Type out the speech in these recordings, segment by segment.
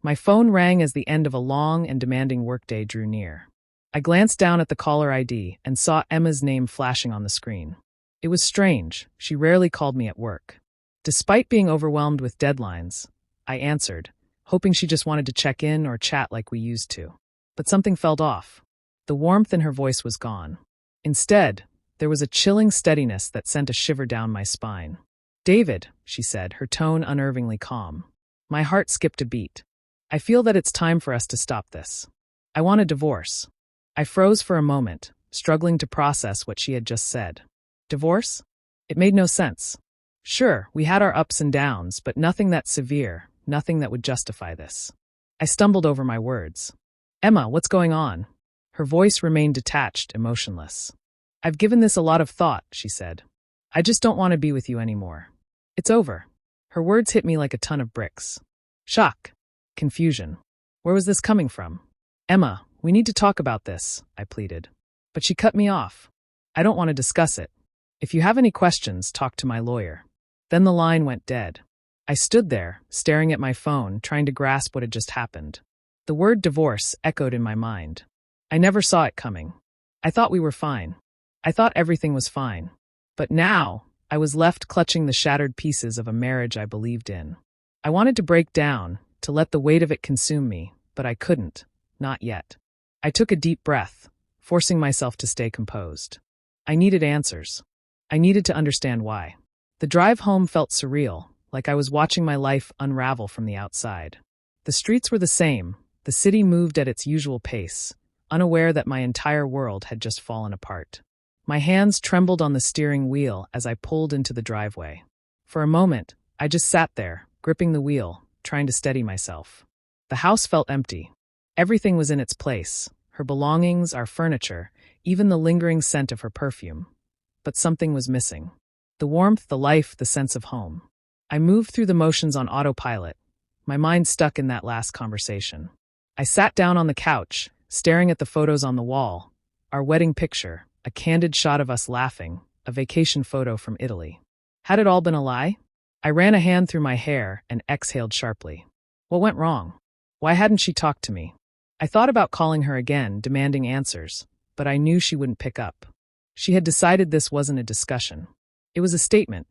My phone rang as the end of a long and demanding workday drew near. I glanced down at the caller ID and saw Emma's name flashing on the screen. It was strange, she rarely called me at work. Despite being overwhelmed with deadlines, I answered, hoping she just wanted to check in or chat like we used to. But something felt off. The warmth in her voice was gone. Instead, there was a chilling steadiness that sent a shiver down my spine. "David," she said, her tone unnervingly calm. My heart skipped a beat. "I feel that it's time for us to stop this. I want a divorce." I froze for a moment, struggling to process what she had just said. Divorce? It made no sense. Sure, we had our ups and downs, but nothing that severe, nothing that would justify this. I stumbled over my words. "Emma, what's going on?" Her voice remained detached, emotionless. "I've given this a lot of thought," she said. "I just don't want to be with you anymore. It's over." Her words hit me like a ton of bricks. Shock. Confusion. Where was this coming from? "Emma, we need to talk about this," I pleaded. But she cut me off. "I don't want to discuss it. If you have any questions, talk to my lawyer." Then the line went dead. I stood there, staring at my phone, trying to grasp what had just happened. The word divorce echoed in my mind. I never saw it coming. I thought we were fine. I thought everything was fine. But now, I was left clutching the shattered pieces of a marriage I believed in. I wanted to break down, to let the weight of it consume me, but I couldn't. Not yet. I took a deep breath, forcing myself to stay composed. I needed answers. I needed to understand why. The drive home felt surreal, like I was watching my life unravel from the outside. The streets were the same, the city moved at its usual pace, unaware that my entire world had just fallen apart. My hands trembled on the steering wheel as I pulled into the driveway. For a moment, I just sat there, gripping the wheel, trying to steady myself. The house felt empty. Everything was in its place, her belongings, our furniture, even the lingering scent of her perfume. But something was missing. The warmth, the life, the sense of home. I moved through the motions on autopilot, my mind stuck in that last conversation. I sat down on the couch, staring at the photos on the wall, our wedding picture, a candid shot of us laughing, a vacation photo from Italy. Had it all been a lie? I ran a hand through my hair and exhaled sharply. What went wrong? Why hadn't she talked to me? I thought about calling her again, demanding answers, but I knew she wouldn't pick up. She had decided this wasn't a discussion. It was a statement.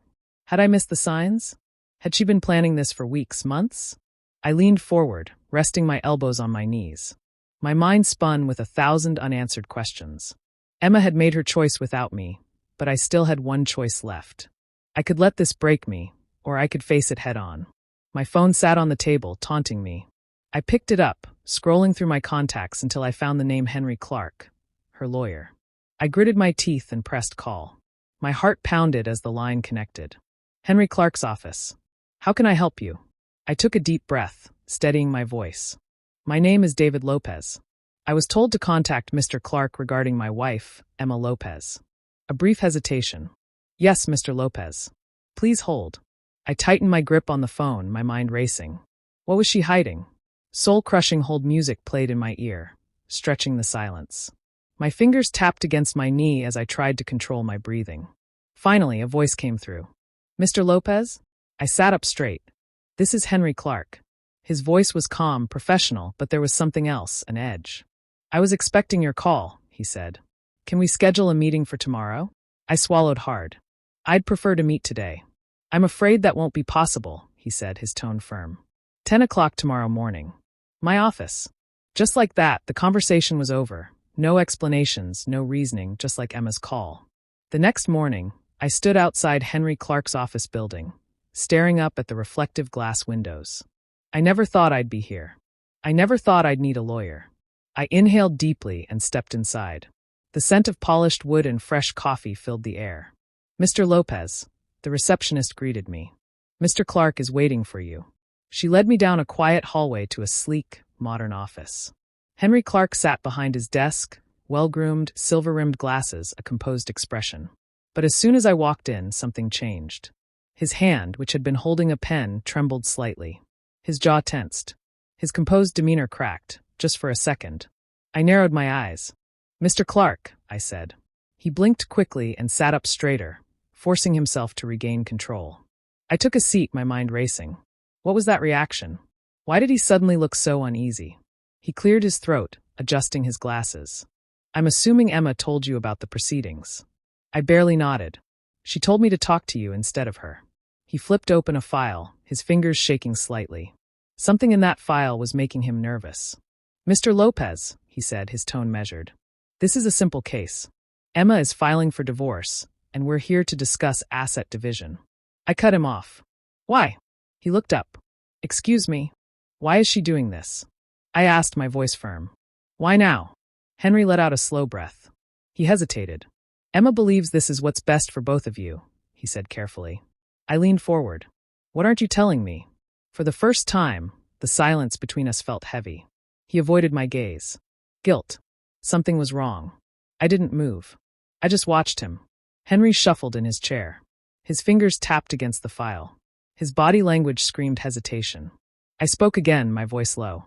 Had I missed the signs? Had she been planning this for weeks, months? I leaned forward, resting my elbows on my knees. My mind spun with 1,000 unanswered questions. Emma had made her choice without me, but I still had one choice left. I could let this break me, or I could face it head on. My phone sat on the table, taunting me. I picked it up, scrolling through my contacts until I found the name Henry Clark, her lawyer. I gritted my teeth and pressed call. My heart pounded as the line connected. "Henry Clark's office. How can I help you?" I took a deep breath, steadying my voice. "My name is David Lopez. I was told to contact Mr. Clark regarding my wife, Emma Lopez." A brief hesitation. "Yes, Mr. Lopez. Please hold." I tightened my grip on the phone, my mind racing. What was she hiding? Soul-crushing hold music played in my ear, stretching the silence. My fingers tapped against my knee as I tried to control my breathing. Finally, a voice came through. "Mr. Lopez?" I sat up straight. "This is Henry Clark." His voice was calm, professional, but there was something else, an edge. "I was expecting your call," he said. "Can we schedule a meeting for tomorrow?" I swallowed hard. "I'd prefer to meet today." "I'm afraid that won't be possible," he said, his tone firm. 10 o'clock tomorrow morning. My office. Just like that, the conversation was over. No explanations, no reasoning, just like Emma's call. The next morning, I stood outside Henry Clark's office building, staring up at the reflective glass windows. I never thought I'd be here. I never thought I'd need a lawyer. I inhaled deeply and stepped inside. The scent of polished wood and fresh coffee filled the air. "Mr. Lopez," the receptionist greeted me. "Mr. Clark is waiting for you." She led me down a quiet hallway to a sleek, modern office. Henry Clark sat behind his desk, well-groomed, silver-rimmed glasses, a composed expression. But as soon as I walked in, something changed. His hand, which had been holding a pen, trembled slightly. His jaw tensed. His composed demeanor cracked, just for a second. I narrowed my eyes. "Mr. Clark," I said. He blinked quickly and sat up straighter, forcing himself to regain control. I took a seat, my mind racing. What was that reaction? Why did he suddenly look so uneasy? He cleared his throat, adjusting his glasses. I'm assuming Emma told you about the proceedings. I barely nodded. She told me to talk to you instead of her. He flipped open a file, his fingers shaking slightly. Something in that file was making him nervous. Mr. Lopez, he said, his tone measured. This is a simple case. Emma is filing for divorce, and we're here to discuss asset division. I cut him off. Why? He looked up. Excuse me. Why is she doing this? I asked, my voice firm. Why now? Henry let out a slow breath. He hesitated. Emma believes this is what's best for both of you, he said carefully. I leaned forward. What aren't you telling me? For the first time, the silence between us felt heavy. He avoided my gaze. Guilt. Something was wrong. I didn't move. I just watched him. Henry shuffled in his chair. His fingers tapped against the file. His body language screamed hesitation. I spoke again, my voice low.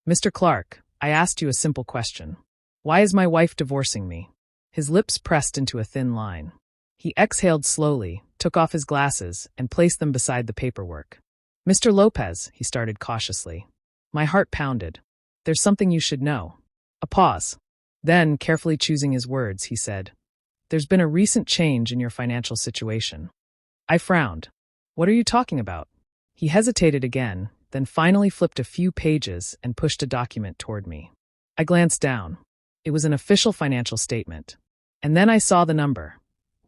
Mr. Clark, I asked you a simple question. Why is my wife divorcing me? His lips pressed into a thin line. He exhaled slowly, took off his glasses, and placed them beside the paperwork. Mr. Lopez, he started cautiously. My heart pounded. There's something you should know. A pause. Then, carefully choosing his words, he said, There's been a recent change in your financial situation. I frowned. What are you talking about? He hesitated again, then finally flipped a few pages and pushed a document toward me. I glanced down. It was an official financial statement. And then I saw the number.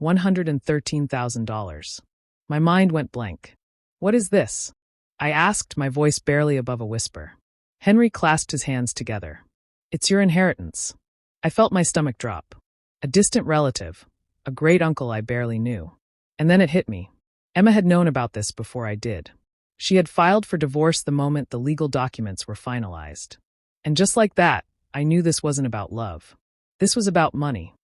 $113,000. My mind went blank. What is this? I asked, my voice barely above a whisper. Henry clasped his hands together. It's your inheritance. I felt my stomach drop. A distant relative, a great uncle I barely knew. And then it hit me. Emma had known about this before I did. She had filed for divorce the moment the legal documents were finalized. And just like that, I knew this wasn't about love. This was about money.